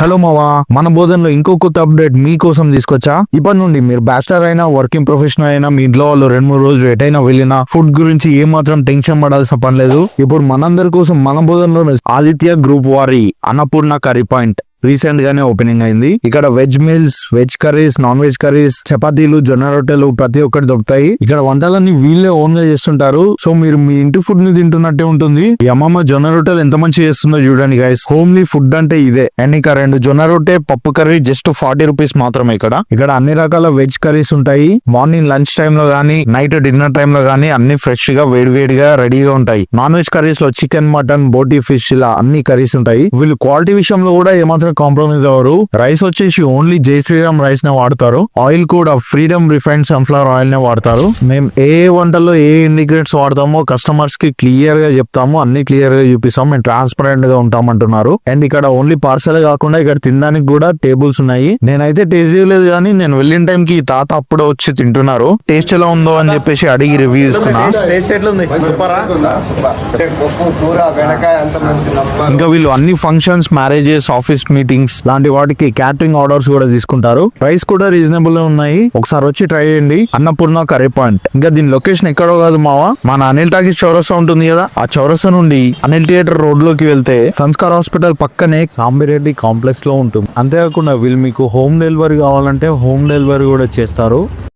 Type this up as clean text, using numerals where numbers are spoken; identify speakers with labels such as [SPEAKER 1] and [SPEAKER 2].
[SPEAKER 1] Hello మావా, మన బోధనలో ఇంకో కొత్త అప్డేట్ మీకోసం తీసుకొచ్చా. ఇప్పటి నుండి మీరు బ్యాచిలర్ అయినా వర్కింగ్ ప్రొఫెషనల్ అయినా మీ ఇంట్లో వాళ్ళు 2-3 రోజులు ఎటైనా వెళ్ళినా ఫుడ్ గురించి ఏ మాత్రం టెన్షన్ పడాల్సిన పని లేదు. ఇప్పుడు మనందరి కోసం మన బోధనలో ఆదిత్య గ్రూప్ వారి అన్నపూర్ణ కర్రీ పాయింట్ రీసెంట్ గానే ఓపెనింగ్ అయింది. ఇక్కడ veg meals, veg curries, non veg curries, చపాతీలు, జొన్న రొట్టెలు ప్రతి ఒక్కటి దొరుకుతాయి. ఇక్కడ వంటలన్నీ వీళ్ళే ఓన్ గా చేస్తుంటారు. సో మీరు మీ ఇంటి ఫుడ్ ని తింటున్నట్టే ఉంటుంది. ఈ అమ్మమ్మ జొన్న రొట్టెలు ఎంత మంచి చేస్తుందో చూడండి గైస్. హోమ్లీ ఫుడ్ అంటే ఇదే. అండ్ ఇక 2 జొన్న రొట్టె పప్పు కర్రీ జస్ట్ 40 రూపీస్ మాత్రమే. ఇక్కడ అన్ని రకాల వెజ్ కర్రీస్ ఉంటాయి. మార్నింగ్ లంచ్ టైమ్ లో గానీ, నైట్ డిన్నర్ టైమ్ లో గానీ అన్ని ఫ్రెష్ గా వేడివేడిగా రెడీగా ఉంటాయి. నాన్ వెజ్ కర్రీస్ లో చికెన్, మటన్, బోటీ, ఫిష్ ఇలా అన్ని కర్రీస్ ఉంటాయి. వీళ్ళు క్వాలిటీ విషయంలో కూడా ఏమాత్రం కాంప్రమైజ్ అవ్వరు. రైస్ వచ్చేసి ఓన్లీ జై శ్రీరామ్ రైస్ నే వాడతారు. ఆయిల్ కూడా ఫ్రీడమ్ రిఫైన్డ్ సన్ఫ్లవర్ ఆయిల్ నే వాడతారు. మేము ఏ వంటల్లో ఏ ఇంగ్రీడియంట్స్ వాడతామో కస్టమర్స్ కి క్లియర్ గా చెప్తాము, అన్ని క్లియర్ గా చూపిస్తాం. మేము ట్రాన్స్పరెంట్ గా ఉంటామంటున్నారు. అండ్ ఇక్కడ ఓన్లీ పార్సల్ కాకుండా ఇక్కడ తినడానికి కూడా టేబుల్స్ ఉన్నాయి. నేనైతే టేస్ట్ చేయలేదు, కానీ నేను వెళ్ళిన టైం కి తాత అప్పుడే వచ్చి తింటున్నారు. టేస్ట్ ఎలా ఉందో అని చెప్పేసి అడిగి రివ్యూ తీసుకున్నా. టేస్ట్ ఎట్లుంది? ఇంకా వీళ్ళు అన్ని ఫంక్షన్స్, మ్యారేజెస్, ఆఫీస్ మీటింగ్స్ లాంటి వాటికి క్యాటరింగ్ ఆర్డర్స్ కూడా తీసుకుంటారు. ప్రైస్ కూడా రీజనబుల్ గా ఉన్నాయి. ఒకసారి వచ్చి ట్రై చేయండి. Annapurna curry point. ఇంకా దీని లొకేషన్ ఎక్కడో కాదు మావా, మన అనిల్ టాకీస్ చౌరస్తా ఉంటుంది కదా, ఆ చౌరస్తా నుండి అనిల్ థియేటర్ రోడ్ లోకి వెళ్తే సంస్కార్ హాస్పిటల్ పక్కనే సాంబిరెడ్డి కాంప్లెక్స్ లో ఉంటుంది. అంతేకాకుండా వీళ్ళు మీకు హోమ్ డెలివరీ కావాలంటే హోమ్ డెలివరీ కూడా చేస్తారు.